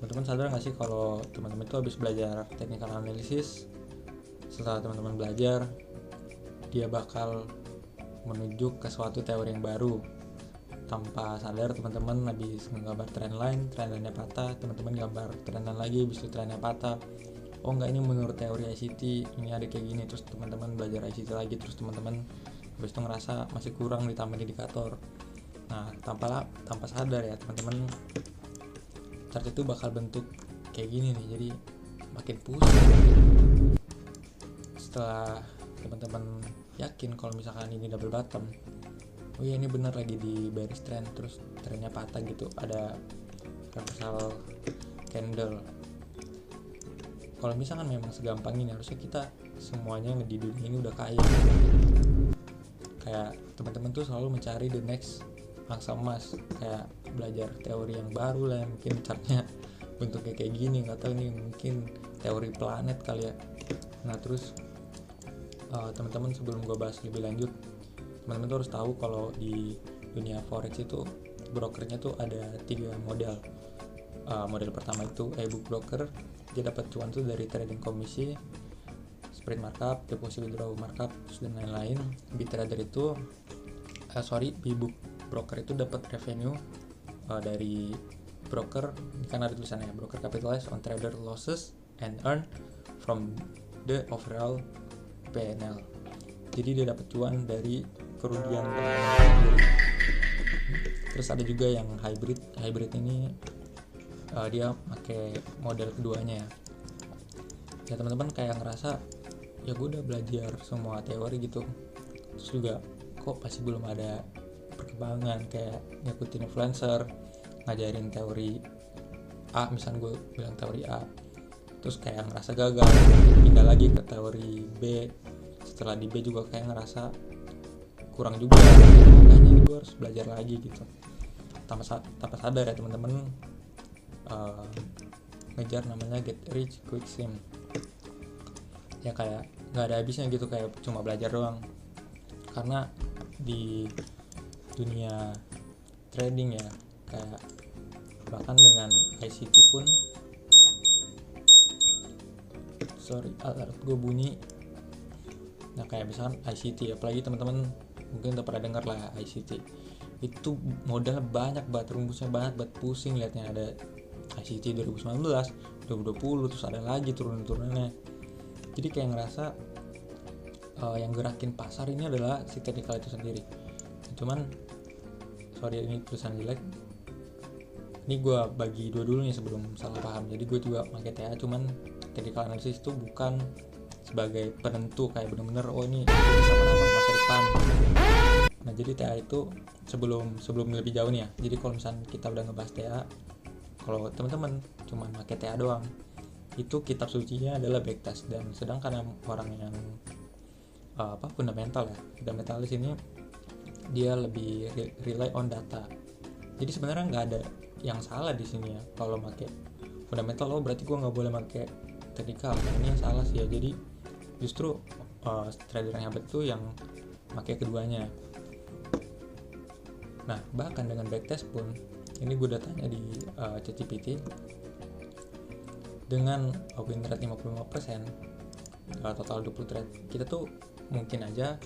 Teman-teman sadar nggak sih kalau teman-teman itu habis belajar technical analysis, setelah teman-teman belajar, dia bakal menuju ke suatu teori yang baru. Tanpa sadar teman-teman habis menggambar trendline-nya patah, teman-teman gambar trendline lagi, habis itu trendnya patah. Oh enggak, ini menurut teori ICT, ini ada kayak gini, terus teman-teman belajar ICT lagi, terus teman-teman habis itu ngerasa masih kurang ditambah indikator. Nah, tanpa sadar ya teman-teman, chart itu bakal bentuk kayak gini nih, jadi makin pusing. Setelah teman-teman yakin kalau misalkan ini double bottom, oh iya ini benar lagi di bearish trend, terus trennya patah gitu, ada reversal candle. Kalau misalkan memang segampang ini, harusnya kita semuanya di dunia ini udah kaya. Kayak teman-teman tuh selalu mencari the next angsa emas, kayak belajar teori yang baru lah, mungkin chartnya bentuknya kayak gini, nggak tahu ini mungkin teori planet kali ya. Nah terus teman-teman, sebelum gue bahas lebih lanjut, teman-teman tuh harus tahu kalau di dunia forex itu brokernya tuh ada 3 model. Model pertama itu e-book broker, dia dapat cuan tuh dari trading komisi, spread markup, deposit withdraw markup, dan lain-lain. B-trader itu B-book broker itu dapat revenue dari broker, kan ada tulisannya broker capitalize on trader losses and earn from the overall PNL. Jadi dia dapat cuan dari kerugian teman-teman sendiri. Terus ada juga yang hybrid ini dia pakai model keduanya ya teman-teman, kayak ngerasa ya gue udah belajar semua teori gitu, terus juga kok masih belum ada perkembangan, kayak ngikutin influencer ngajarin teori A, misalnya gue bilang teori A, terus kayak ngerasa gagal, pindah lagi ke teori B, setelah di B juga kayak ngerasa kurang juga, makanya gue harus belajar lagi gitu. Tanpa sadar ya teman-teman, ngejar namanya get rich quick scheme, ya kayak nggak ada habisnya gitu, kayak cuma belajar doang. Karena di dunia trading ya, kayak bahkan dengan ICT pun, alert gue bunyi. Nah kayak misalkan ICT, apalagi teman-teman mungkin udah pernah dengar lah ICT, itu modal banyak banget, rumusnya banyak banget, pusing liatnya. Ada ICT 2019, 2020, terus ada lagi turun-turunannya. Jadi kayak ngerasa yang gerakin pasar ini adalah si technical itu sendiri. Cuman ini tulisan jelek, ini gue bagi dua dulu nih sebelum salah paham. Jadi gue juga pakai TA, cuman technical analysis itu bukan sebagai penentu kayak bener-bener oh ini bisa menambah masa depan. Nah jadi TA itu sebelum lebih jauh nih ya, jadi kalau misalnya kita udah ngebahas TA, kalau teman-teman cuma pakai TA doang, itu kitab sucinya adalah backtest. Dan sedangkan orang yang fundamental ya, fundamentalis ini dia lebih rely on data. Jadi sebenarnya nggak ada yang salah di sini ya, kalau pakai fundamental berarti gue nggak boleh pakai technical, ini yang salah sih ya. Jadi justru trader yang hebat tuh yang pakai keduanya. Nah bahkan dengan backtest pun, ini gue udah tanya di ChatGPT, dengan win rate 55%, total 20 trade, kita tuh mungkin aja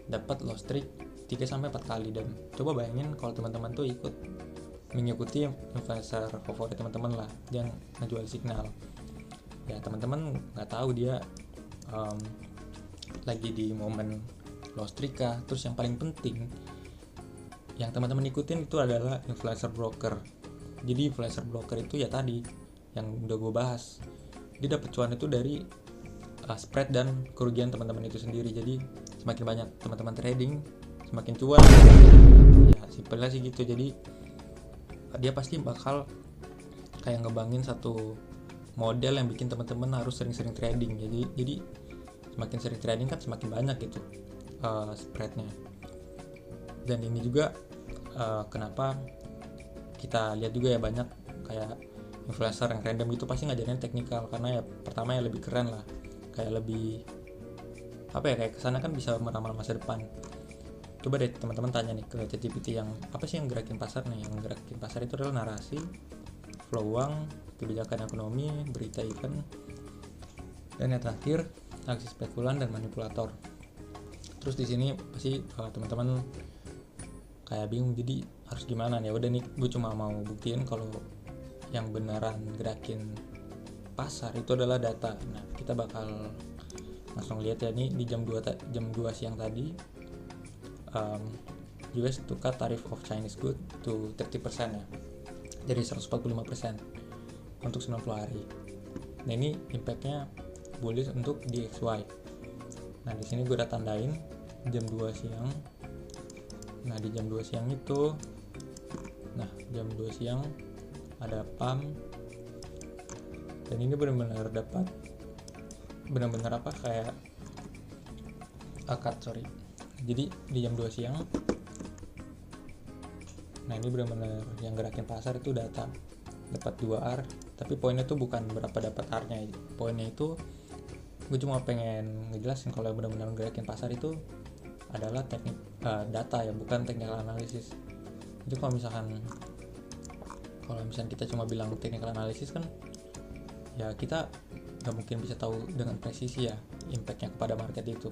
dapat loss streak 3-4 kali. Dan coba bayangin kalau teman-teman tuh mengikuti influencer favorit teman-teman lah yang ngejual signal. Ya teman-teman nggak tahu dia lagi di momen loss streak kah. Terus yang paling penting yang teman-teman ikutin itu adalah influencer broker. Jadi influencer broker itu ya tadi yang udah gue bahas, dia dapat cuan itu dari spread dan kerugian teman-teman itu sendiri. Jadi semakin banyak teman-teman trading, semakin cuan. Ya simpelnya sih gitu. Jadi dia pasti bakal kayak ngebangin satu model yang bikin teman-teman harus sering-sering trading. Jadi semakin sering trading kan semakin banyak gitu spreadnya. Dan ini juga kenapa kita lihat juga ya banyak kayak influencer yang random gitu pasti ngajarin teknikal, karena ya pertama ya lebih keren lah, kayak lebih kayak kesana kan bisa meramal masa depan. Coba deh teman-teman tanya nih ke ChatGPT, yang apa sih yang gerakin pasar nih? Yang gerakin pasar itu adalah narasi, flow uang, kebijakan ekonomi, berita event, dan yang terakhir aksi spekulan dan manipulator. Terus di sini pasti teman-teman kayak bingung, jadi harus gimana nih? Udah nih, gue cuma mau buktiin kalau yang beneran gerakin pasar itu adalah data. Nah, kita bakal langsung lihat ya, nih di jam 2 siang tadi US to cut tariff of Chinese good to 30% ya, dari 145% untuk 90 hari. Nah, ini impactnya bullish untuk DXY. Nah, di sini gue udah tandain jam 2 siang. Nah, di jam 2 siang itu, jam 2 siang ada pump, dan ini benar-benar kayak akad, jadi di jam 2 siang. Nah, ini benar-benar yang gerakin pasar itu data, dapat 2R, tapi poinnya tuh bukan berapa dapat R-nya. Poinnya itu gue cuma pengen ngejelasin kalau benar-benar gerakin pasar itu adalah teknik data ya, bukan technical analysis. Jadi kalau misalkan kita cuma bilang technical analysis kan ya kita nggak mungkin bisa tahu dengan presisi ya impactnya kepada market itu.